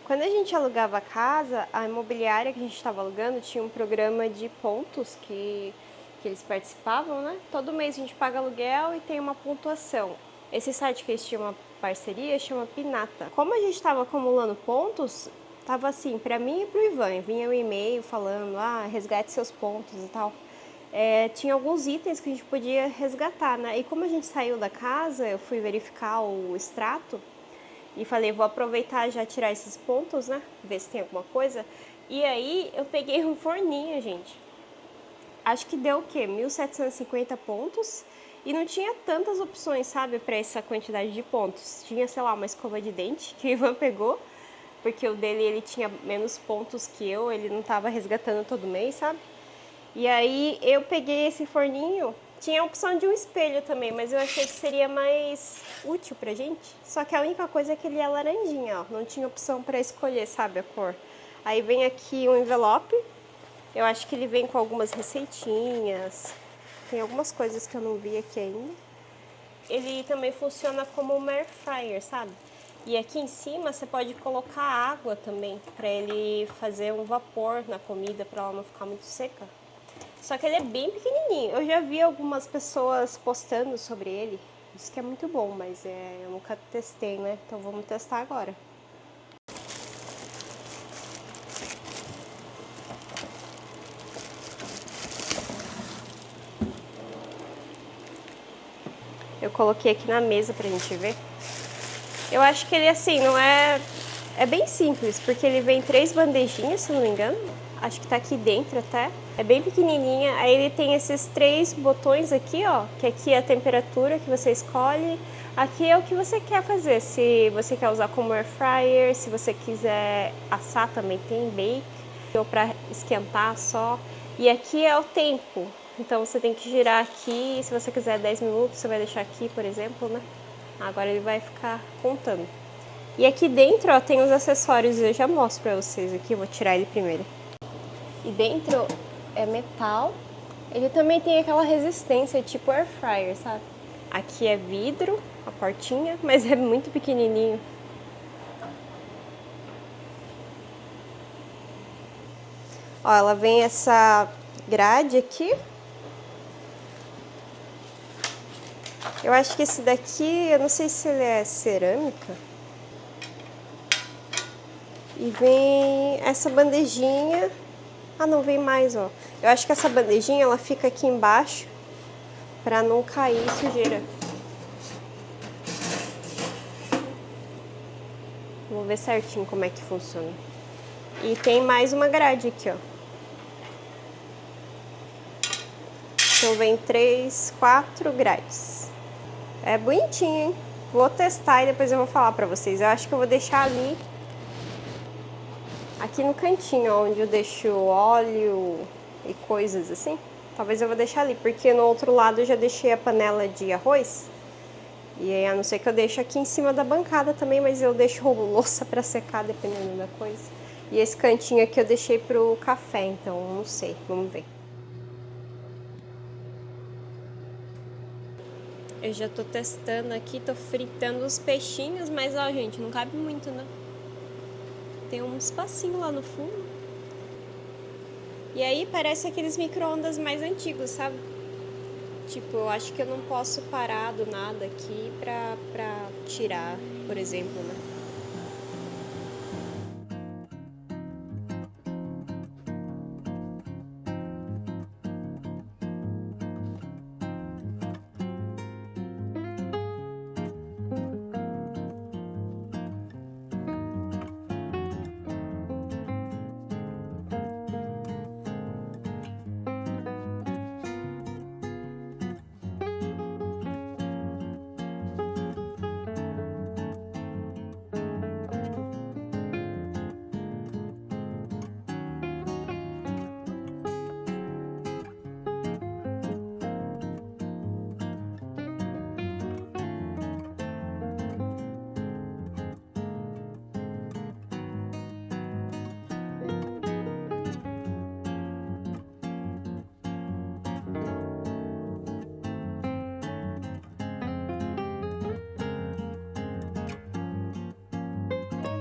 Quando a gente alugava a casa, a imobiliária que a gente estava alugando tinha um programa de pontos que eles participavam, né? Todo mês a gente paga aluguel e tem uma pontuação. Esse site que eles tinham uma parceria chama Pinata. Como a gente estava acumulando pontos, tava assim, para mim e pro Ivan, vinha um e-mail falando, resgate seus pontos e tal. Tinha alguns itens que a gente podia resgatar, né? E como a gente saiu da casa, eu fui verificar o extrato e falei, vou aproveitar e já tirar esses pontos, né? Ver se tem alguma coisa. E aí eu peguei um forninho, gente. Acho que deu o quê? 1.750 pontos. E não tinha tantas opções, sabe, para essa quantidade de pontos. Tinha, sei lá, uma escova de dente que o Ivan pegou, porque o dele ele tinha menos pontos que eu, ele não estava resgatando todo mês, sabe? E aí eu peguei esse forninho, tinha a opção de um espelho também, mas eu achei que seria mais útil pra gente. Só que a única coisa é que ele é laranjinha, ó, não tinha opção para escolher, sabe, a cor. Aí vem aqui um envelope, eu acho que ele vem com algumas receitinhas, tem algumas coisas que eu não vi aqui ainda. Ele também funciona como um air fryer, sabe? E aqui em cima você pode colocar água também, para ele fazer um vapor na comida, para ela não ficar muito seca. Só que ele é bem pequenininho. Eu já vi algumas pessoas postando sobre ele. Diz que é muito bom, mas eu nunca testei, né? Então vamos testar agora. Eu coloquei aqui na mesa pra gente ver. Eu acho que ele, assim, não é... É bem simples, porque ele vem 3 bandejinhas, se não me engano. Acho que tá aqui dentro até. É bem pequenininha. Aí ele tem esses 3 botões aqui, ó. Que aqui é a temperatura que você escolhe. Aqui é o que você quer fazer. Se você quer usar como air fryer, se você quiser assar também tem bake. Ou pra esquentar só. E aqui é o tempo. Então você tem que girar aqui. Se você quiser 10 minutos, você vai deixar aqui, por exemplo, né? Agora ele vai ficar contando. E aqui dentro, ó, tem os acessórios, eu já mostro pra vocês aqui, eu vou tirar ele primeiro. E dentro é metal, ele também tem aquela resistência tipo air fryer, sabe? Aqui é vidro, a portinha, mas é muito pequenininho. Ó, ela vem essa grade aqui. Eu acho que esse daqui, eu não sei se ele é cerâmica. E vem essa bandejinha. Ah, não, vem mais, ó. Eu acho que essa bandejinha, ela fica aqui embaixo pra não cair sujeira. Vou ver certinho como é que funciona. E tem mais uma grade aqui, ó. Então vem 3, 4 grades. É bonitinho, hein? Vou testar e depois eu vou falar pra vocês. Eu acho que eu vou deixar ali, aqui no cantinho, onde eu deixo óleo e coisas assim. Talvez eu vou deixar ali, porque no outro lado eu já deixei a panela de arroz. E aí, a não ser que eu deixe aqui em cima da bancada também, mas eu deixo louça pra secar, dependendo da coisa. E esse cantinho aqui eu deixei pro café, então não sei, vamos ver. Eu já tô testando aqui, tô fritando os peixinhos, mas ó, gente, não cabe muito, né? Tem um espacinho lá no fundo. E aí parece aqueles micro-ondas mais antigos, sabe? Tipo, eu acho que eu não posso parar do nada aqui pra tirar, por exemplo, né?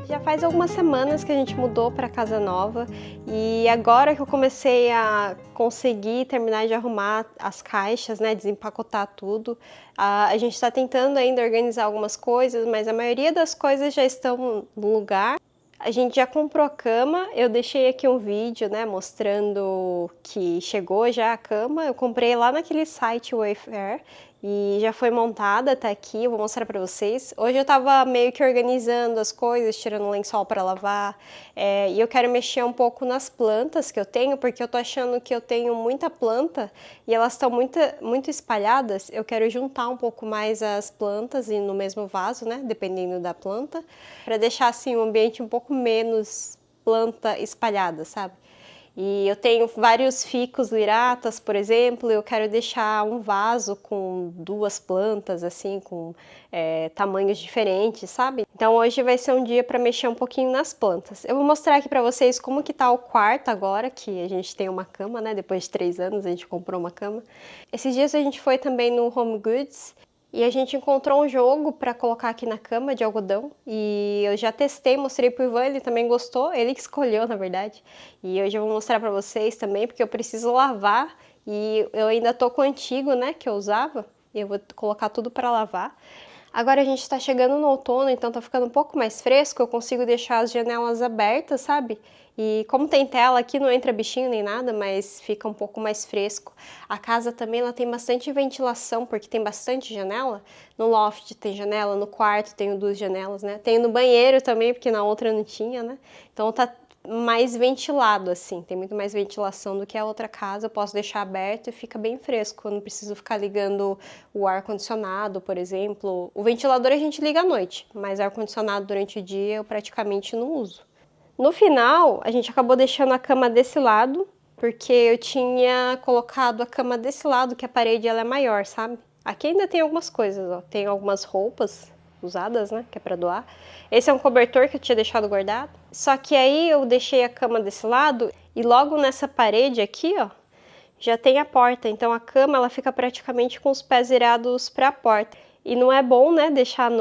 Já faz algumas semanas que a gente mudou para casa nova e agora que eu comecei a conseguir terminar de arrumar as caixas, né, desempacotar tudo, a gente está tentando ainda organizar algumas coisas, mas a maioria das coisas já estão no lugar. A gente já comprou a cama, eu deixei aqui um vídeo, né, mostrando que chegou já a cama. Eu comprei lá naquele site Wayfair e já foi montada, tá aqui, eu vou mostrar pra vocês. Hoje eu tava meio que organizando as coisas, tirando o lençol para lavar, e eu quero mexer um pouco nas plantas que eu tenho, porque eu tô achando que eu tenho muita planta e elas estão muito espalhadas. Eu quero juntar um pouco mais as plantas e no mesmo vaso, né, dependendo da planta, para deixar assim um ambiente um pouco menos planta espalhada, sabe? E eu tenho vários ficus liratas, por exemplo, eu quero deixar um vaso com 2 plantas, assim, com tamanhos diferentes, sabe? Então hoje vai ser um dia para mexer um pouquinho nas plantas. Eu vou mostrar aqui para vocês como que tá o quarto agora, que a gente tem uma cama, né? Depois de 3 anos a gente comprou uma cama. Esses dias a gente foi também no Home Goods, e a gente encontrou um jogo para colocar aqui na cama de algodão e eu já testei, mostrei pro Ivan, ele também gostou, ele que escolheu na verdade. E hoje eu vou mostrar para vocês também, porque eu preciso lavar e eu ainda tô com o antigo, né, que eu usava, e eu vou colocar tudo para lavar. Agora a gente está chegando no outono, então tá ficando um pouco mais fresco, eu consigo deixar as janelas abertas, sabe? E como tem tela aqui, não entra bichinho nem nada, mas fica um pouco mais fresco. A casa também ela tem bastante ventilação, porque tem bastante janela. No loft tem janela, no quarto tenho 2 janelas, né? Tenho no banheiro também, porque na outra não tinha, né? Então tá mais ventilado, assim, tem muito mais ventilação do que a outra casa. Eu posso deixar aberto e fica bem fresco, eu não preciso ficar ligando o ar-condicionado, por exemplo. O ventilador a gente liga à noite, mas ar-condicionado durante o dia eu praticamente não uso. No final, a gente acabou deixando a cama desse lado, porque eu tinha colocado a cama desse lado, que a parede ela é maior, sabe? Aqui ainda tem algumas coisas, ó. Tem algumas roupas usadas, né, que é pra doar. Esse é um cobertor que eu tinha deixado guardado. Só que aí eu deixei a cama desse lado e logo nessa parede aqui, ó, já tem a porta. Então a cama ela fica praticamente com os pés virados para a porta. E não é bom, né, deixar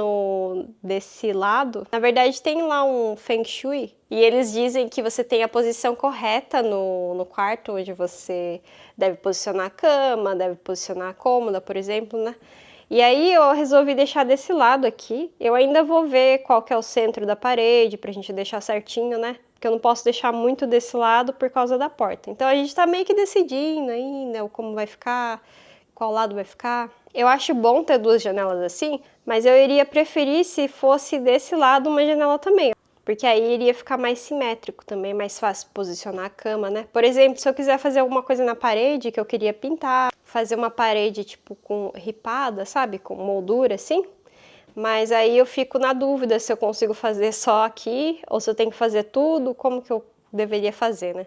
desse lado. Na verdade tem lá um Feng Shui e eles dizem que você tem a posição correta no quarto, onde você deve posicionar a cama, deve posicionar a cômoda, por exemplo, né? E aí eu resolvi deixar desse lado aqui. Eu ainda vou ver qual que é o centro da parede pra gente deixar certinho, né? Porque eu não posso deixar muito desse lado por causa da porta. Então a gente tá meio que decidindo ainda como vai ficar, qual lado vai ficar. Eu acho bom ter 2 janelas assim, mas eu iria preferir se fosse desse lado uma janela também. Porque aí iria ficar mais simétrico também, mais fácil posicionar a cama, né? Por exemplo, se eu quiser fazer alguma coisa na parede que eu queria pintar, fazer uma parede tipo com ripada, sabe? Com moldura assim. Mas aí eu fico na dúvida se eu consigo fazer só aqui ou se eu tenho que fazer tudo, como que eu deveria fazer, né?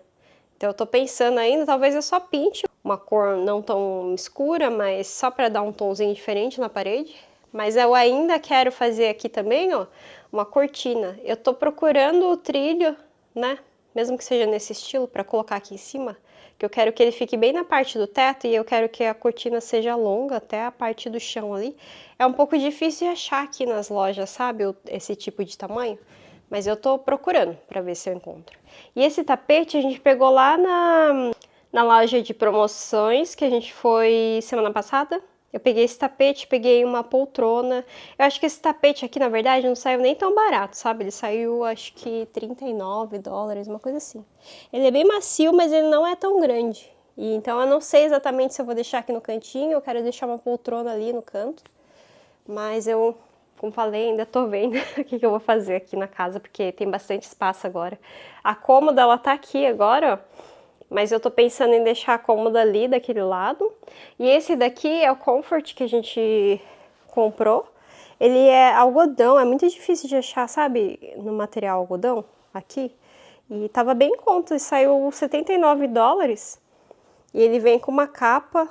Então eu tô pensando ainda, talvez eu só pinte uma cor não tão escura, mas só para dar um tomzinho diferente na parede. Mas eu ainda quero fazer aqui também, ó, uma cortina. Eu tô procurando o trilho, né? Mesmo que seja nesse estilo, para colocar aqui em cima, que eu quero que ele fique bem na parte do teto e eu quero que a cortina seja longa até a parte do chão ali. É um pouco difícil de achar aqui nas lojas, sabe, esse tipo de tamanho, mas eu tô procurando para ver se eu encontro. E esse tapete a gente pegou lá na loja de promoções que a gente foi semana passada. Eu peguei esse tapete, peguei uma poltrona. Eu acho que esse tapete aqui, na verdade, não saiu nem tão barato, sabe? Ele saiu, acho que $39, uma coisa assim. Ele é bem macio, mas ele não é tão grande. E então eu não sei exatamente se eu vou deixar aqui no cantinho, eu quero deixar uma poltrona ali no canto. Mas eu, como falei, ainda tô vendo o que eu vou fazer aqui na casa, porque tem bastante espaço agora. A cômoda, ela tá aqui agora, ó. Mas eu tô pensando em deixar a cômoda ali daquele lado. E esse daqui é o Comfort que a gente comprou. Ele é algodão, é muito difícil de achar, sabe, no material algodão, aqui. E tava bem em conta, saiu $79. E ele vem com uma capa,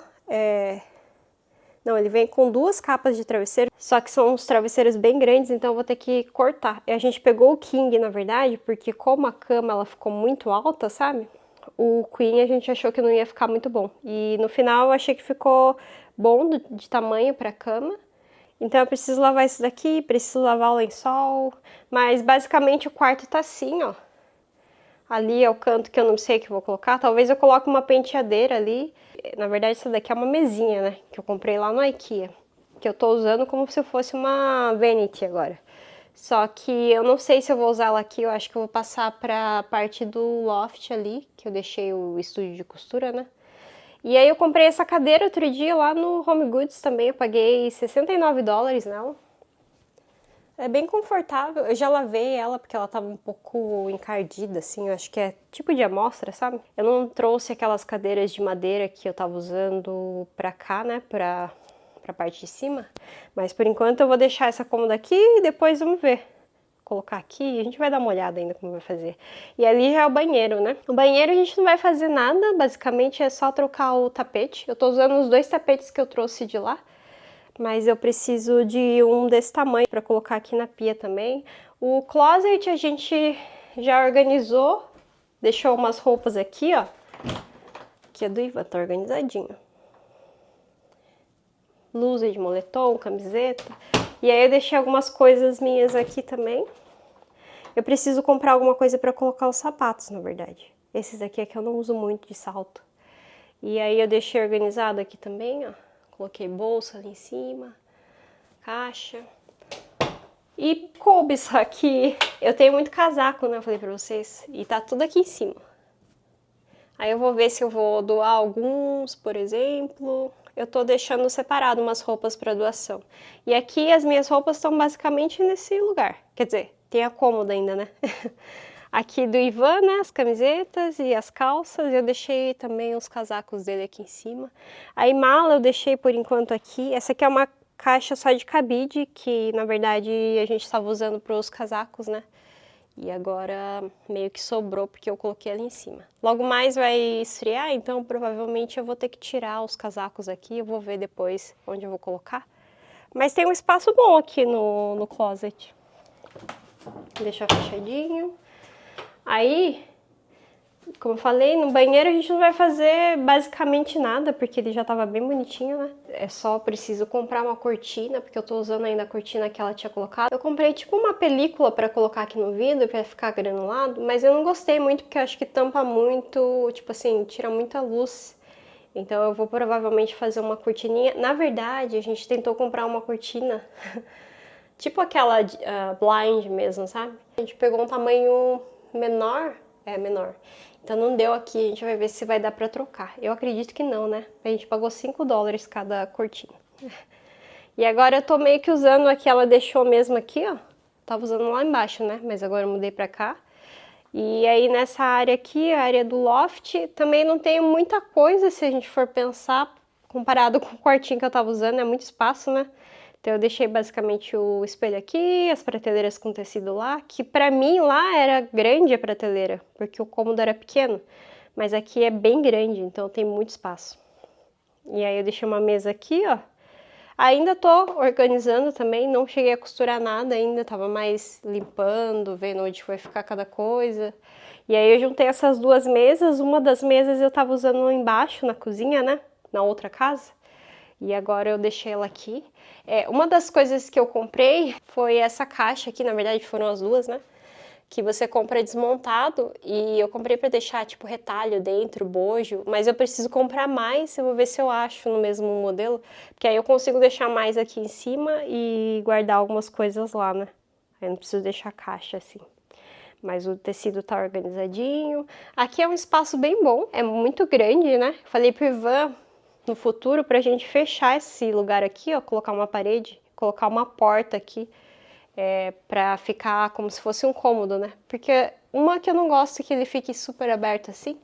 Não, ele vem com 2 capas de travesseiro, só que são uns travesseiros bem grandes, então eu vou ter que cortar. E a gente pegou o King, na verdade, porque como a cama ela ficou muito alta, sabe? O Queen a gente achou que não ia ficar muito bom. E no final eu achei que ficou bom de tamanho para cama. Então eu preciso lavar isso daqui, preciso lavar o lençol, mas basicamente o quarto tá assim, ó. Ali é o canto que eu não sei o que eu vou colocar, talvez eu coloque uma penteadeira ali. Na verdade essa daqui é uma mesinha, né, que eu comprei lá no IKEA, que eu tô usando como se fosse uma vanity agora. Só que eu não sei se eu vou usar ela aqui, eu acho que eu vou passar pra parte do loft ali, que eu deixei o estúdio de costura, né. E aí eu comprei essa cadeira outro dia lá no Home Goods também, eu paguei $69 nela. É bem confortável, eu já lavei ela porque ela tava um pouco encardida, assim, eu acho que é tipo de amostra, sabe? Eu não trouxe aquelas cadeiras de madeira que eu tava usando pra cá, né, pra parte de cima, mas por enquanto eu vou deixar essa cômoda aqui e depois vamos ver. Colocar aqui, a gente vai dar uma olhada ainda como vai fazer. E ali já é o banheiro, né? O banheiro a gente não vai fazer nada, basicamente é só trocar o tapete. Eu tô usando os 2 tapetes que eu trouxe de lá, mas eu preciso de um desse tamanho para colocar aqui na pia também. O closet a gente já organizou, deixou umas roupas aqui, ó. Aqui é do Ivan, tá organizadinho. Blusa de moletom, camiseta. E aí eu deixei algumas coisas minhas aqui também. Eu preciso comprar alguma coisa para colocar os sapatos, na verdade. Esses aqui é que eu não uso muito de salto. E aí eu deixei organizado aqui também, ó. Coloquei bolsa ali em cima, caixa. E coube, só que eu tenho muito casaco, né, eu falei pra vocês, e tá tudo aqui em cima. Aí eu vou ver se eu vou doar alguns, por exemplo. Eu tô deixando separado umas roupas para doação. E aqui as minhas roupas estão basicamente nesse lugar. Quer dizer, tem a cômoda ainda, né? Aqui do Ivan, né, as camisetas e as calças. Eu deixei também os casacos dele aqui em cima. Aí mala eu deixei por enquanto aqui. Essa aqui é uma caixa só de cabide, que na verdade a gente estava usando para os casacos, né? E agora meio que sobrou porque eu coloquei ali em cima. Logo mais vai esfriar, então provavelmente eu vou ter que tirar os casacos aqui. Eu vou ver depois onde eu vou colocar. Mas tem um espaço bom aqui no closet. Vou deixar fechadinho. Aí, como eu falei, no banheiro a gente não vai fazer basicamente nada, porque ele já tava bem bonitinho, né? É só preciso comprar uma cortina, porque eu tô usando ainda a cortina que ela tinha colocado. Eu comprei tipo uma película pra colocar aqui no vidro, pra ficar granulado, mas eu não gostei muito, porque eu acho que tampa muito, tipo assim, tira muita luz. Então eu vou provavelmente fazer uma cortininha. Na verdade, a gente tentou comprar uma cortina, tipo aquela blind mesmo, sabe? A gente pegou um tamanho menor, menor. Então não deu aqui, a gente vai ver se vai dar pra trocar. Eu acredito que não, né? A gente pagou $5 cada cortina. E agora eu tô meio que usando aqui, ela deixou mesmo aqui, ó. Tava usando lá embaixo, né? Mas agora eu mudei pra cá. E aí nessa área aqui, a área do loft, também não tem muita coisa se a gente for pensar, comparado com o quartinho que eu tava usando, é muito espaço, né? Então eu deixei basicamente o espelho aqui, as prateleiras com tecido lá, que pra mim lá era grande a prateleira, porque o cômodo era pequeno, mas aqui é bem grande, então tem muito espaço. E aí eu deixei uma mesa aqui, ó. Ainda tô organizando também, não cheguei a costurar nada ainda, tava mais limpando, vendo onde vai ficar cada coisa. E aí eu juntei essas duas mesas, uma das mesas eu tava usando embaixo na cozinha, né, na outra casa. E agora eu deixei ela aqui. Uma das coisas que eu comprei foi essa caixa aqui, na verdade foram as duas, né? Que você compra desmontado e eu comprei para deixar tipo retalho dentro, bojo, mas eu preciso comprar mais, eu vou ver se eu acho no mesmo modelo, porque aí eu consigo deixar mais aqui em cima e guardar algumas coisas lá, né? Aí eu não preciso deixar caixa assim. Mas o tecido tá organizadinho. Aqui é um espaço bem bom, é muito grande, né? Falei pro Ivan no futuro pra gente fechar esse lugar aqui, ó, colocar uma parede, colocar uma porta aqui, pra ficar como se fosse um cômodo, né? Porque uma que eu não gosto é que ele fique super aberto assim,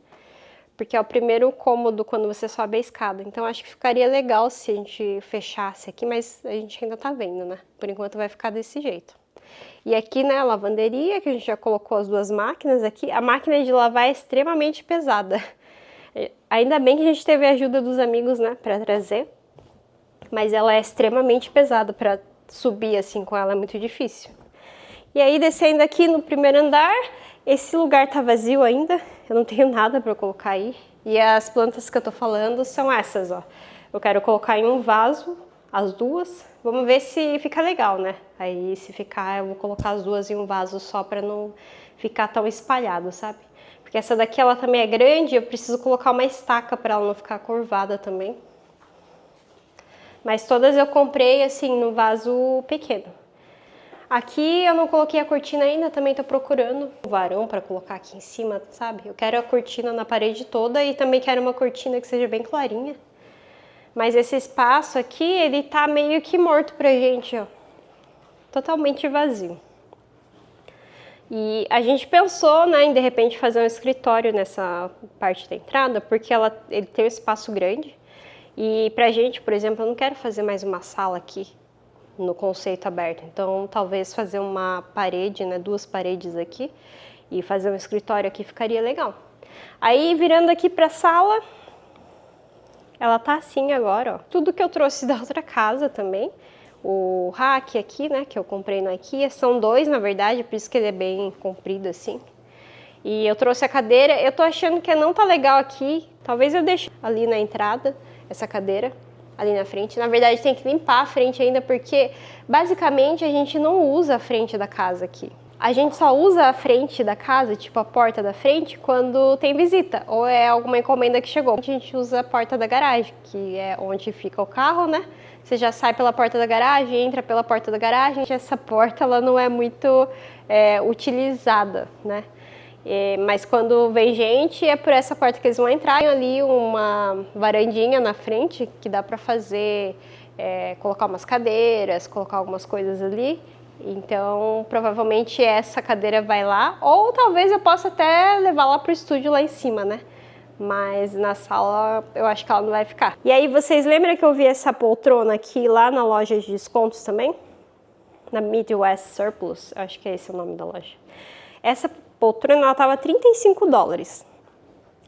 porque é o primeiro cômodo quando você sobe a escada. Então acho que ficaria legal se a gente fechasse aqui, mas a gente ainda tá vendo, né? Por enquanto vai ficar desse jeito. E aqui, né, a lavanderia, que a gente já colocou as duas máquinas aqui. A máquina de lavar é extremamente pesada. Ainda bem que a gente teve a ajuda dos amigos, né, pra trazer. Mas ela é extremamente pesada pra subir assim com ela, é muito difícil. E aí, descendo aqui no primeiro andar, esse lugar tá vazio ainda. Eu não tenho nada pra colocar aí. E as plantas que eu tô falando são essas, ó. Eu quero colocar em um vaso as duas. Vamos ver se fica legal, né? Aí se ficar, eu vou colocar as duas em um vaso só para não ficar tão espalhado, sabe? Porque essa daqui ela também é grande, eu preciso colocar uma estaca para ela não ficar curvada também. Mas todas eu comprei assim no vaso pequeno. Aqui eu não coloquei a cortina ainda, também tô procurando um varão para colocar aqui em cima, sabe? Eu quero a cortina na parede toda e também quero uma cortina que seja bem clarinha. Mas esse espaço aqui, ele tá meio que morto pra gente, ó. Totalmente vazio. E a gente pensou, né, em de repente fazer um escritório nessa parte da entrada, porque ele tem um espaço grande. E pra gente, por exemplo, eu não quero fazer mais uma sala aqui no conceito aberto. Então, talvez fazer uma parede, né, 2 paredes aqui e fazer um escritório aqui ficaria legal. Aí, virando aqui pra sala, ela tá assim agora, ó. Tudo que eu trouxe da outra casa também. O rack aqui, né, que eu comprei no IKEA, são 2 na verdade, por isso que ele é bem comprido assim. E eu trouxe a cadeira, eu tô achando que não tá legal aqui, talvez eu deixe ali na entrada, essa cadeira, ali na frente. Na verdade tem que limpar a frente ainda, porque basicamente a gente não usa a frente da casa aqui. A gente só usa a frente da casa, tipo a porta da frente, quando tem visita, ou é alguma encomenda que chegou. A gente usa a porta da garagem, que é onde fica o carro, né? Você já sai pela porta da garagem, entra pela porta da garagem. Essa porta ela não é muito utilizada, né? Mas quando vem gente, é por essa porta que eles vão entrar. Tem ali uma varandinha na frente que dá para fazer, colocar umas cadeiras, colocar algumas coisas ali. Então, provavelmente essa cadeira vai lá, ou talvez eu possa até levar lá pro estúdio lá em cima, né? Mas na sala eu acho que ela não vai ficar. E aí vocês lembram que eu vi essa poltrona aqui lá na loja de descontos também? Na Midwest Surplus, acho que é esse o nome da loja. Essa poltrona ela tava $35.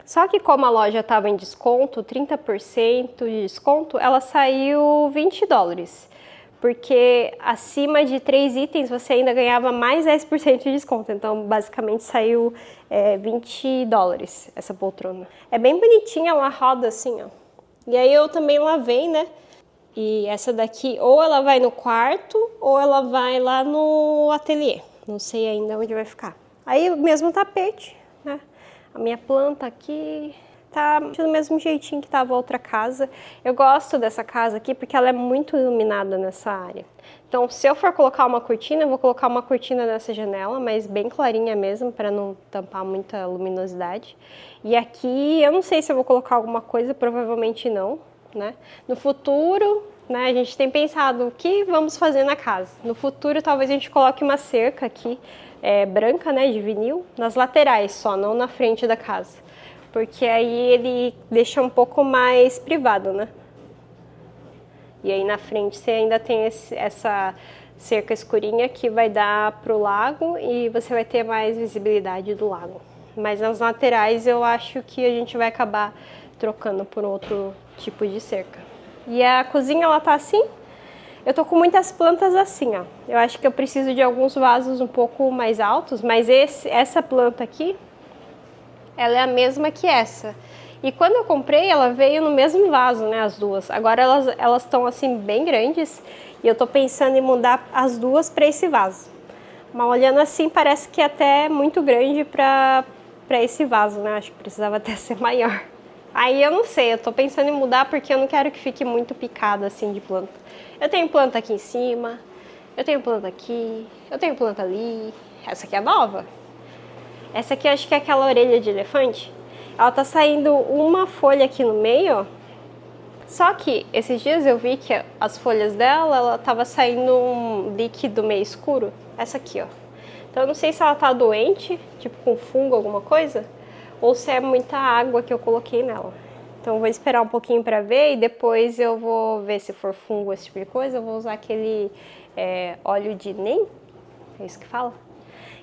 Só que como a loja estava em desconto, 30% de desconto, ela saiu $20. Porque acima de 3 itens você ainda ganhava mais 10% de desconto. Então, basicamente, saiu $20 essa poltrona. É bem bonitinha, ela roda assim, ó. E aí eu também lavei, né? E essa daqui, ou ela vai no quarto, ou ela vai lá no ateliê. Não sei ainda onde vai ficar. Aí o mesmo tapete, né? A minha planta aqui tá do mesmo jeitinho que tava a outra casa. Eu gosto dessa casa aqui porque ela é muito iluminada nessa área. Então, se eu for colocar uma cortina, eu vou colocar uma cortina nessa janela, mas bem clarinha mesmo, para não tampar muita luminosidade. E aqui, eu não sei se eu vou colocar alguma coisa, provavelmente não, né? No futuro, né, a gente tem pensado o que vamos fazer na casa. No futuro, talvez a gente coloque uma cerca aqui, branca, né, de vinil, nas laterais só, não na frente da casa. Porque aí ele deixa um pouco mais privado, né? E aí na frente você ainda tem essa cerca escurinha que vai dar pro lago e você vai ter mais visibilidade do lago. Mas nas laterais eu acho que a gente vai acabar trocando por outro tipo de cerca. E a cozinha ela tá assim. Eu tô com muitas plantas assim, ó. Eu acho que eu preciso de alguns vasos um pouco mais altos, mas essa planta aqui, ela é a mesma que essa. E quando eu comprei, ela veio no mesmo vaso, né, as duas. Agora elas estão assim bem grandes e eu tô pensando em mudar as duas para esse vaso. Mas olhando assim, parece que é até muito grande para esse vaso, né? Acho que precisava até ser maior. Aí eu não sei, eu tô pensando em mudar porque eu não quero que fique muito picado assim de planta. Eu tenho planta aqui em cima, eu tenho planta aqui, eu tenho planta ali. Essa aqui é nova. Essa aqui eu acho que é aquela orelha de elefante. Ela tá saindo uma folha aqui no meio, ó. Só que esses dias eu vi que as folhas dela, ela tava saindo um líquido meio escuro. Essa aqui, ó. Então eu não sei se ela tá doente, tipo com fungo, alguma coisa, ou se é muita água que eu coloquei nela. Então eu vou esperar um pouquinho pra ver e depois eu vou ver se for fungo, esse tipo de coisa. Eu vou usar aquele óleo de NEM, é isso que fala?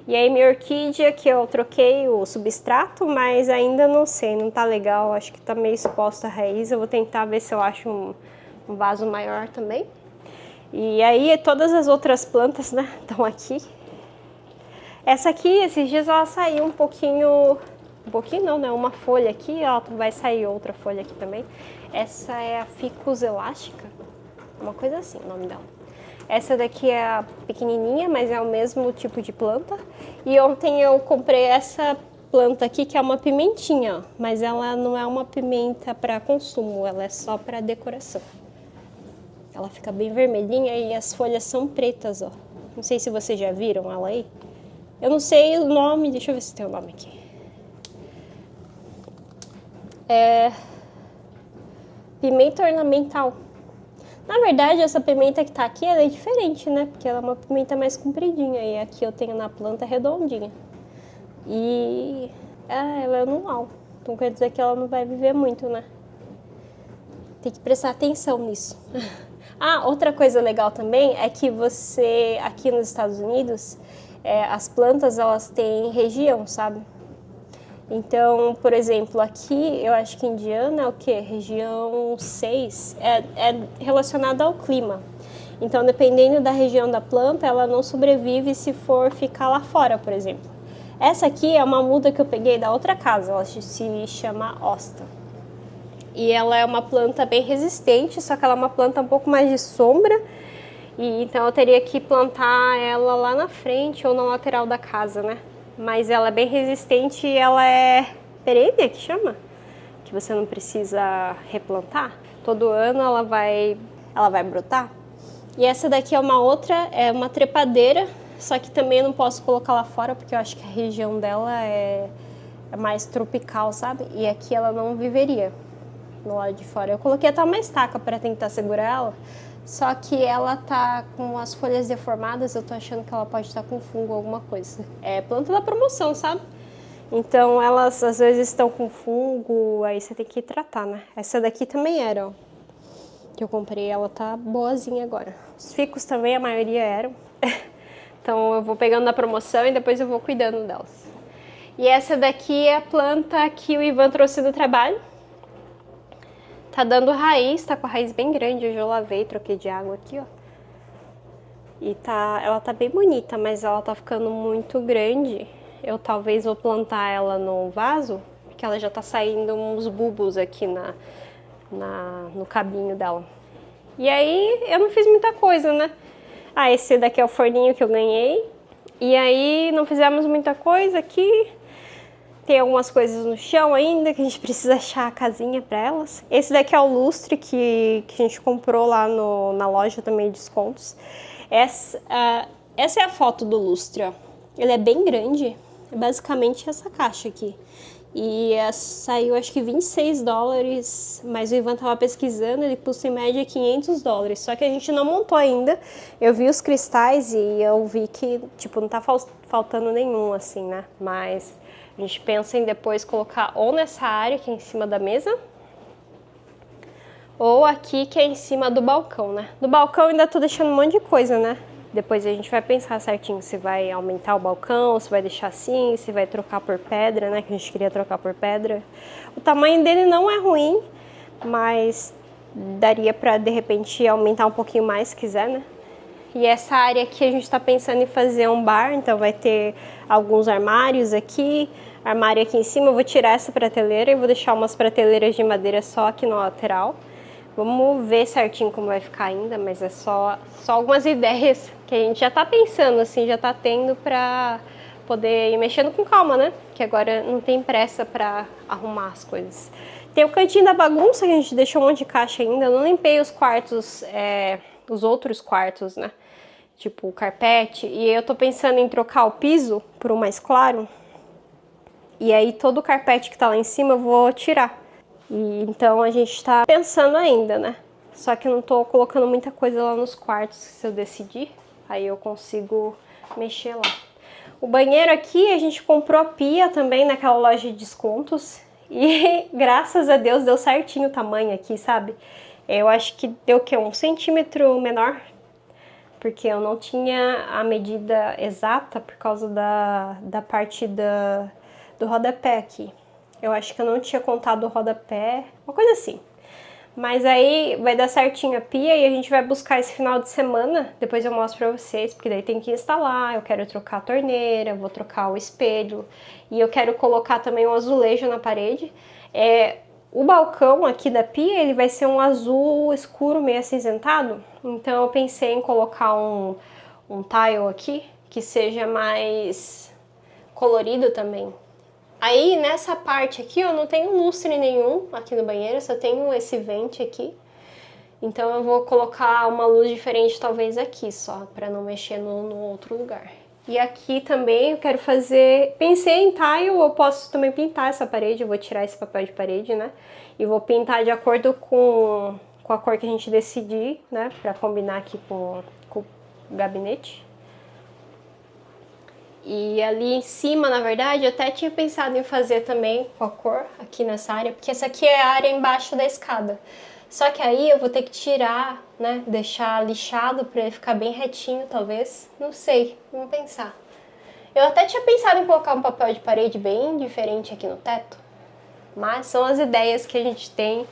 E aí minha orquídea que eu troquei o substrato, mas ainda não sei, não tá legal, acho que tá meio exposta a raiz. Eu vou tentar ver se eu acho um vaso maior também. E aí todas as outras plantas, né, estão aqui. Essa aqui, esses dias ela saiu um pouquinho não, né, uma folha aqui, ela vai sair outra folha aqui também. Essa é a Ficus elástica. uma coisa assim o nome dela. Essa daqui é a pequenininha, mas é o mesmo tipo de planta. E ontem eu comprei essa planta aqui, que é uma pimentinha, ó, mas ela não é uma pimenta para consumo, ela é só para decoração. Ela fica bem vermelhinha e as folhas são pretas, ó. Não sei se vocês já viram ela aí. Eu não sei o nome, deixa eu ver se tem o nome aqui. É pimenta ornamental. Na verdade, essa pimenta que tá aqui, ela é diferente, né? Porque ela é uma pimenta mais compridinha e aqui eu tenho na planta redondinha. E ela é anual, então quer dizer que ela não vai viver muito, né? Tem que prestar atenção nisso. Ah, outra coisa legal também é que você, aqui nos Estados Unidos, as plantas, elas têm região, sabe? Então, por exemplo, aqui, eu acho que Indiana é o quê? Região 6, é relacionada ao clima. Então, dependendo da região da planta, ela não sobrevive se for ficar lá fora, por exemplo. Essa aqui é uma muda que eu peguei da outra casa, ela se chama hosta. E ela é uma planta bem resistente, só que ela é uma planta um pouco mais de sombra. E então eu teria que plantar ela lá na frente ou na lateral da casa, né? Mas ela é bem resistente e ela é perene, que chama? Que você não precisa replantar. Todo ano ela vai brotar. E essa daqui é uma outra, é uma trepadeira, só que também eu não posso colocar lá fora porque eu acho que a região dela é mais tropical, sabe? E aqui ela não viveria no lado de fora. Eu coloquei até uma estaca para tentar segurar ela, só que ela tá com as folhas deformadas, eu tô achando que ela pode estar com fungo ou alguma coisa. É planta da promoção, sabe? Então elas às vezes estão com fungo, aí você tem que tratar, né? Essa daqui também era, ó, que eu comprei, ela tá boazinha agora. Os ficus também, a maioria eram. Então eu vou pegando na promoção e depois eu vou cuidando delas. E essa daqui é a planta que o Ivan trouxe do trabalho. Tá dando raiz, tá com a raiz bem grande, hoje eu lavei, troquei de água aqui, ó. E ela tá bem bonita, mas ela tá ficando muito grande. Eu talvez vou plantar ela no vaso, porque ela já tá saindo uns bulbos aqui no cabinho dela. E aí eu não fiz muita coisa, né? Ah, esse daqui é o forninho que eu ganhei. E aí não fizemos muita coisa aqui. Tem algumas coisas no chão ainda que a gente precisa achar a casinha para elas. Esse daqui é o lustre que a gente comprou lá na loja também de descontos. Essa é a foto do lustre, ó. Ele é bem grande, é basicamente essa caixa aqui. E saiu acho que $26, mas o Ivan tava pesquisando, ele custa em média $500. Só que a gente não montou ainda. Eu vi os cristais e eu vi que, tipo, não tá faltando nenhum, assim, né? Mas a gente pensa em depois colocar ou nessa área que é em cima da mesa, ou aqui que é em cima do balcão, né? No balcão ainda tô deixando um monte de coisa, né? Depois a gente vai pensar certinho se vai aumentar o balcão, se vai deixar assim, se vai trocar por pedra, né? Que a gente queria trocar por pedra. O tamanho dele não é ruim, mas daria pra, de repente, aumentar um pouquinho mais se quiser, né? E essa área aqui a gente tá pensando em fazer um bar, então vai ter alguns armários aqui, armário aqui em cima. Eu vou tirar essa prateleira e vou deixar umas prateleiras de madeira só aqui na lateral. Vamos ver certinho como vai ficar ainda, mas é só algumas ideias que a gente já tá pensando, assim, já tá tendo pra poder ir mexendo com calma, né? Que agora não tem pressa pra arrumar as coisas. Tem o cantinho da bagunça que a gente deixou um monte de caixa ainda, eu não limpei os quartos, os outros quartos, né? Tipo o carpete, e eu tô pensando em trocar o piso por um mais claro. E aí todo o carpete que tá lá em cima eu vou tirar. E então a gente tá pensando ainda, né? Só que eu não tô colocando muita coisa lá nos quartos, se eu decidir, aí eu consigo mexer lá. O banheiro aqui, a gente comprou a pia também naquela loja de descontos e graças a Deus deu certinho o tamanho aqui, sabe? Eu acho que deu o quê? 1 centímetro menor, porque eu não tinha a medida exata por causa da parte do rodapé aqui. Eu acho que eu não tinha contado o rodapé, uma coisa assim. Mas aí vai dar certinho a pia e a gente vai buscar esse final de semana. Depois eu mostro pra vocês, porque daí tem que instalar. Eu quero trocar a torneira, vou trocar o espelho. E eu quero colocar também um azulejo na parede. O balcão aqui da pia, ele vai ser um azul escuro, meio acinzentado. Então eu pensei em colocar um tile aqui, que seja mais colorido também. Aí nessa parte aqui eu não tenho lustre nenhum aqui no banheiro, só tenho esse vente aqui. Então eu vou colocar uma luz diferente talvez aqui só, para não mexer no outro lugar. E aqui também eu quero fazer, pensei em tile, eu posso também pintar essa parede, eu vou tirar esse papel de parede, né? E vou pintar de acordo com a cor que a gente decidir, né? Para combinar aqui com o gabinete. E ali em cima, na verdade, eu até tinha pensado em fazer também com a cor aqui nessa área, porque essa aqui é a área embaixo da escada. Só que aí eu vou ter que tirar, né, deixar lixado para ele ficar bem retinho, talvez. Não sei, vamos pensar. Eu até tinha pensado em colocar um papel de parede bem diferente aqui no teto, mas são as ideias que a gente tem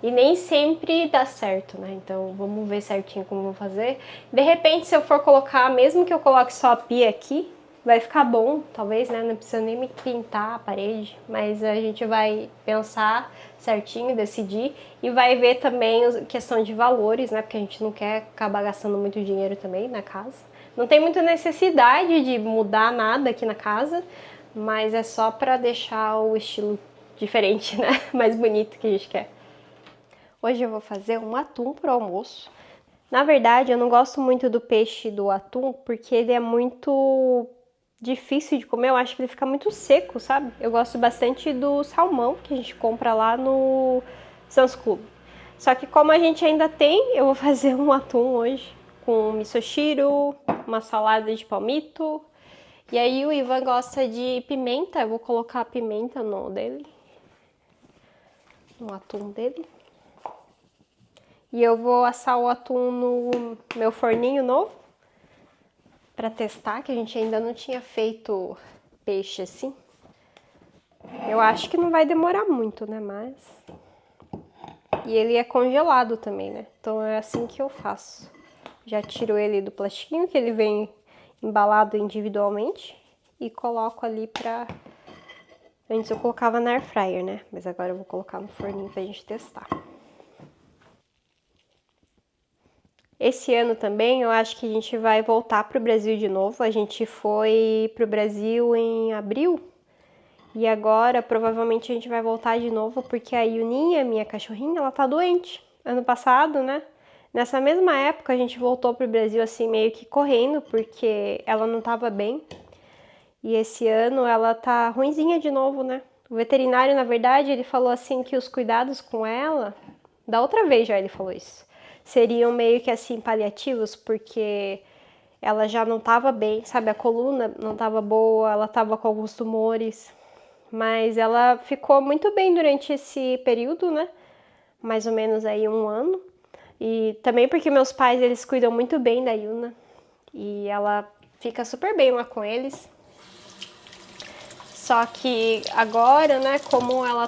e nem sempre dá certo, né? Então vamos ver certinho como vou fazer. De repente, se eu for colocar, mesmo que eu coloque só a pia aqui, vai ficar bom, talvez, né? Não precisa nem me pintar a parede, mas a gente vai pensar certinho, decidir e vai ver também a questão de valores, né? Porque a gente não quer acabar gastando muito dinheiro também na casa. Não tem muita necessidade de mudar nada aqui na casa, mas é só para deixar o estilo diferente, né? Mais bonito que a gente quer. Hoje eu vou fazer um atum pro almoço. Na verdade, eu não gosto muito do peixe do atum porque ele é muito difícil de comer, eu acho que ele fica muito seco, sabe? Eu gosto bastante do salmão que a gente compra lá no Sam's Club. Só que como a gente ainda tem, eu vou fazer um atum hoje com misoshiro, uma salada de palmito. E aí o Ivan gosta de pimenta, eu vou colocar a pimenta no atum dele. E eu vou assar o atum no meu forninho novo para testar, que a gente ainda não tinha feito peixe assim. Eu acho que não vai demorar muito, né, mas... E ele é congelado também, né? Então é assim que eu faço. Já tiro ele do plastiquinho, que ele vem embalado individualmente, e coloco ali pra... Antes eu colocava na air fryer, né? Mas agora eu vou colocar no forninho pra gente testar. Esse ano também eu acho que a gente vai voltar pro Brasil de novo. A gente foi pro Brasil em abril e agora provavelmente a gente vai voltar de novo porque a Yuninha, minha cachorrinha, ela tá doente. Ano passado, né? Nessa mesma época a gente voltou pro Brasil assim meio que correndo porque ela não tava bem. E esse ano ela tá ruinzinha de novo, né? O veterinário, na verdade, ele falou assim que os cuidados com ela, da outra vez já ele falou isso, seriam meio que assim paliativos, porque ela já não tava bem, sabe? A coluna não tava boa, ela tava com alguns tumores, mas ela ficou muito bem durante esse período, né? Mais ou menos aí 1 ano. E também porque meus pais, eles cuidam muito bem da Yuna e ela fica super bem lá com eles. Só que agora, né, como ela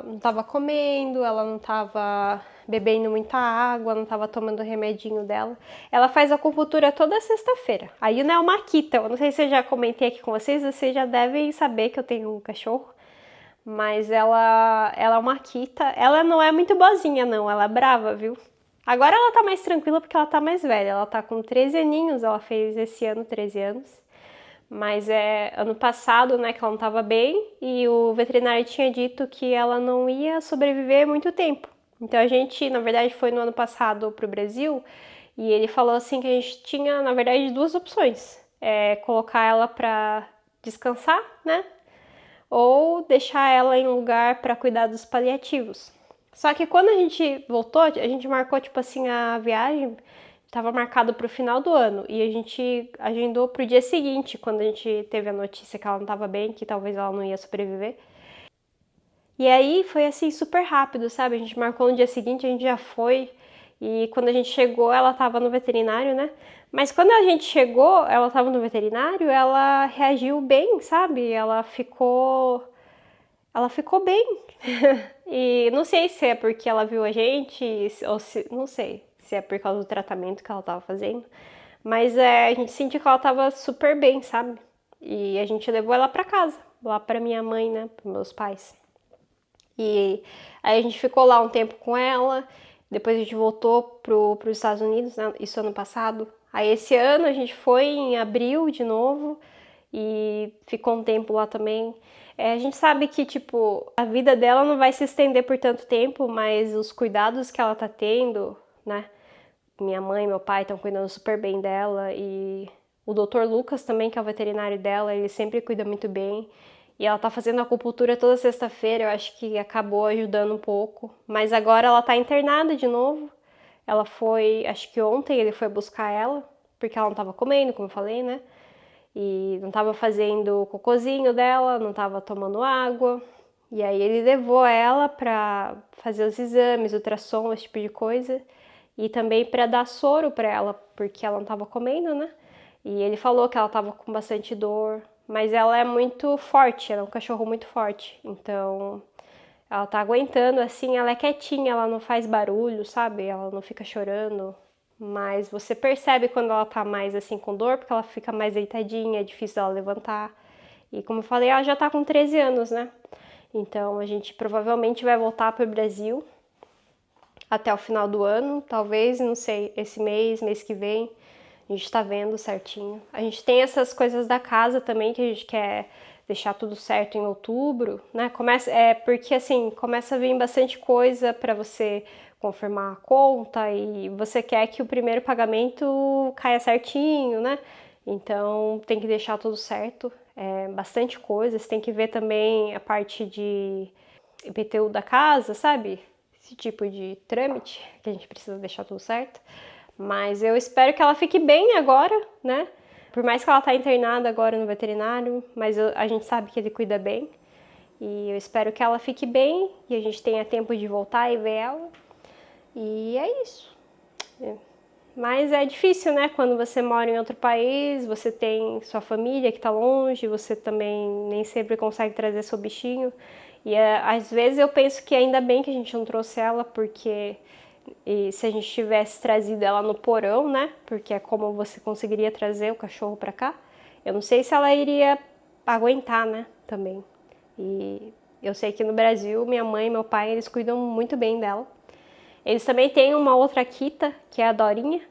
não tava comendo, ela não tava bebendo muita água, não tava tomando o remedinho dela, ela faz acupuntura toda sexta-feira. A Yuna é uma Akita, eu não sei se eu já comentei aqui com vocês já devem saber que eu tenho um cachorro, mas ela é uma Akita, ela não é muito boazinha não, ela é brava, viu? Agora ela tá mais tranquila porque ela tá mais velha, ela tá com 13 aninhos, ela fez esse ano 13 anos. Mas ano passado, né, que ela não estava bem e o veterinário tinha dito que ela não ia sobreviver muito tempo. Então a gente, na verdade, foi no ano passado pro Brasil e ele falou assim que a gente tinha, na verdade, 2 opções. Colocar ela para descansar, né? Ou deixar ela em um lugar para cuidar dos paliativos. Só que quando a gente voltou, a gente marcou, tipo assim, a viagem... Estava marcado para o final do ano e a gente agendou para o dia seguinte, quando a gente teve a notícia que ela não estava bem, que talvez ela não ia sobreviver. E aí foi assim super rápido, sabe? A gente marcou no dia seguinte, a gente já foi e quando a gente chegou ela estava no veterinário, né? Mas quando a gente chegou, ela estava no veterinário, ela reagiu bem, sabe? Ela ficou bem. E não sei se é porque ela viu a gente ou se, não sei se é por causa do tratamento que ela tava fazendo, mas a gente sentiu que ela tava super bem, sabe? E a gente levou ela pra casa, lá pra minha mãe, né, pros meus pais. E aí a gente ficou lá um tempo com ela, depois a gente voltou pros Estados Unidos, né? Isso ano passado. Aí esse ano a gente foi em abril de novo e ficou um tempo lá também. A gente sabe que, tipo, a vida dela não vai se estender por tanto tempo, mas os cuidados que ela tá tendo, né? Minha mãe e meu pai estão cuidando super bem dela e o Dr. Lucas também, que é o veterinário dela, ele sempre cuida muito bem. E ela tá fazendo acupuntura toda sexta-feira, eu acho que acabou ajudando um pouco. Mas agora ela tá internada de novo. Ela foi, acho que ontem ele foi buscar ela, porque ela não tava comendo, como eu falei, né? E não tava fazendo o cocôzinho dela, não tava tomando água. E aí ele levou ela pra fazer os exames, ultrassom, esse tipo de coisa. E também pra dar soro pra ela, porque ela não tava comendo, né? E ele falou que ela tava com bastante dor, mas ela é muito forte, ela é um cachorro muito forte. Então, ela tá aguentando assim, ela é quietinha, ela não faz barulho, sabe? Ela não fica chorando. Mas você percebe quando ela tá mais assim com dor, porque ela fica mais deitadinha, é difícil dela levantar. E como eu falei, ela já tá com 13 anos, né? Então a gente provavelmente vai voltar pro Brasil até o final do ano, talvez, não sei, esse mês que vem. A gente tá vendo certinho. A gente tem essas coisas da casa também que a gente quer deixar tudo certo em outubro, né? Porque assim, começa a vir bastante coisa para você confirmar a conta e você quer que o primeiro pagamento caia certinho, né? Então tem que deixar tudo certo. É bastante coisa. Você tem que ver também a parte de IPTU da casa, sabe? Esse tipo de trâmite que a gente precisa deixar tudo certo. Mas eu espero que ela fique bem agora, né? Por mais que ela tá internada agora no veterinário, mas a gente sabe que ele cuida bem. E eu espero que ela fique bem e a gente tenha tempo de voltar e ver ela. E é isso. Mas é difícil, né? Quando você mora em outro país, você tem sua família que tá longe, você também nem sempre consegue trazer seu bichinho. E às vezes eu penso que ainda bem que a gente não trouxe ela, porque se a gente tivesse trazido ela no porão, né? Porque é como você conseguiria trazer o cachorro pra cá. Eu não sei se ela iria aguentar, né? Também. E eu sei que no Brasil, minha mãe e meu pai, eles cuidam muito bem dela. Eles também têm uma outra Akita, que é a Dorinha,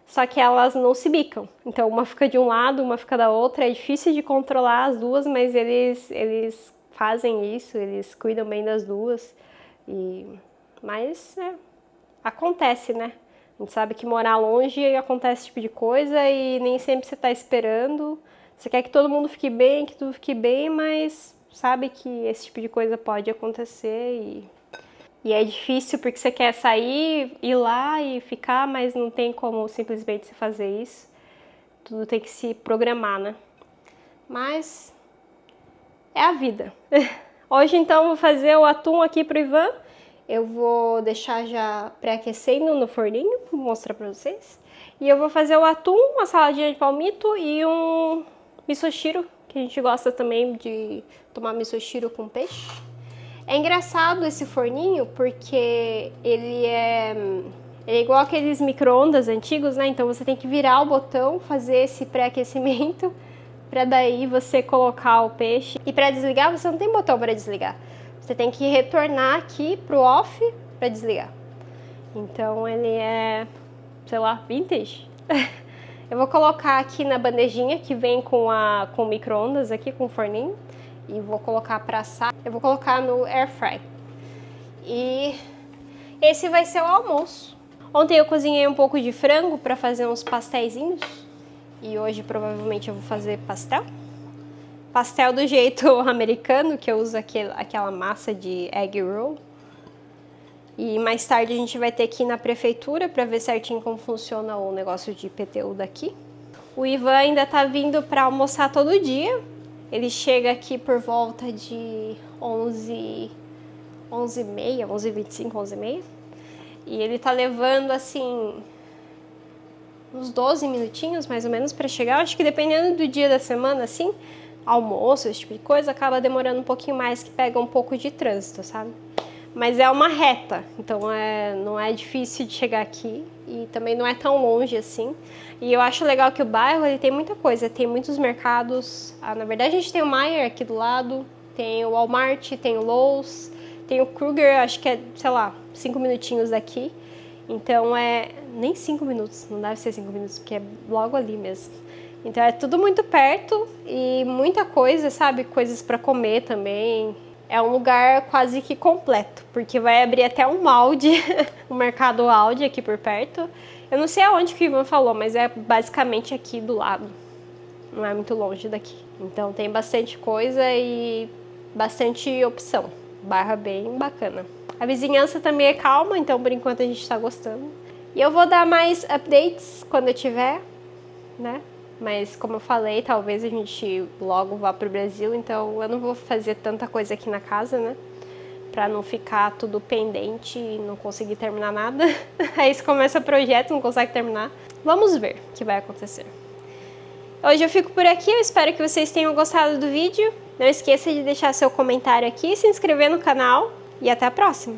só que elas não se bicam. Então uma fica de um lado, uma fica da outra. É difícil de controlar as duas, mas eles fazem isso, eles cuidam bem das duas. Mas acontece, né? A gente sabe que morar longe acontece esse tipo de coisa e nem sempre você tá esperando. Você quer que todo mundo fique bem, que tudo fique bem, mas sabe que esse tipo de coisa pode acontecer e é difícil porque você quer sair, ir lá e ficar, mas não tem como simplesmente se fazer isso. Tudo tem que se programar, né? Mas é a vida. Hoje então vou fazer o atum aqui pro Ivan. Eu vou deixar já pré-aquecendo no forninho, vou mostrar pra vocês. E eu vou fazer o atum, uma saladinha de palmito e um misoshiro, que a gente gosta também de tomar misoshiro com peixe. É engraçado esse forninho porque ele é igual aqueles micro-ondas antigos, né? Então você tem que virar o botão, fazer esse pré-aquecimento para daí você colocar o peixe. E para desligar, você não tem botão para desligar. Você tem que retornar aqui pro off para desligar. Então ele é, sei lá, vintage. Eu vou colocar aqui na bandejinha que vem com o micro-ondas aqui, com o forninho. E vou colocar para assar. Eu vou colocar no air fry. E esse vai ser o almoço. Ontem eu cozinhei um pouco de frango para fazer uns pastéisinhos. E hoje provavelmente eu vou fazer pastel. Pastel do jeito americano, que eu uso aquela massa de egg roll. E mais tarde a gente vai ter que ir na prefeitura para ver certinho como funciona o negócio de IPTU daqui. O Ivan ainda tá vindo para almoçar todo dia. Ele chega aqui por volta de 11h30, 11h25, 11h30. E ele tá levando, assim, uns 12 minutinhos, mais ou menos, para chegar. Eu acho que dependendo do dia da semana, assim, almoço, esse tipo de coisa, acaba demorando um pouquinho mais, que pega um pouco de trânsito, sabe? Mas é uma reta, então não é difícil de chegar aqui e também não é tão longe assim. E eu acho legal que o bairro ele tem muita coisa, tem muitos mercados. Na verdade a gente tem o Meier aqui do lado, tem o Walmart, tem o Lowe's, Tem o Kruger, acho que é, sei lá, 5 minutinhos daqui. Então é... nem 5 minutos, não deve ser 5 minutos, porque é logo ali mesmo. Então é tudo muito perto e muita coisa, sabe? Coisas para comer também. É um lugar quase que completo, porque vai abrir até um Aldi, um mercado Aldi aqui por perto. Eu não sei aonde que o Ivan falou, mas é basicamente aqui do lado. Não é muito longe daqui. Então tem bastante coisa e bastante opção. Barra bem bacana. A vizinhança também é calma, então por enquanto a gente tá gostando. E eu vou dar mais updates quando eu tiver, né? Mas como eu falei, talvez a gente logo vá pro Brasil, então eu não vou fazer tanta coisa aqui na casa, né? Pra não ficar tudo pendente e não conseguir terminar nada. Aí se começa o projeto, não consegue terminar. Vamos ver o que vai acontecer. Hoje eu fico por aqui, eu espero que vocês tenham gostado do vídeo. Não esqueça de deixar seu comentário aqui, se inscrever no canal e até a próxima!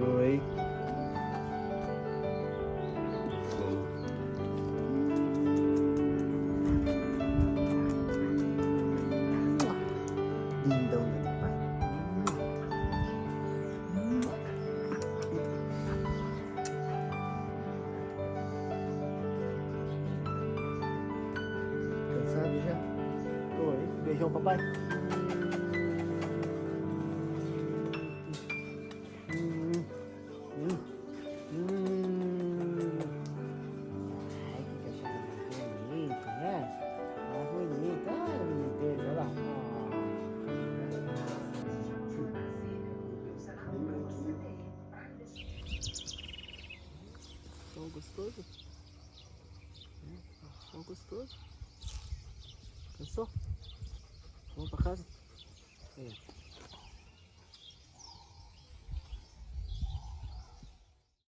Oi. Lindão, né, pai? Cansado já? Oi. Beijão, papai. Ai, que cachorro bonito, né? Ah, bonito. Ah, bonito, olha lá. Som gostoso? Som gostoso? Cansou?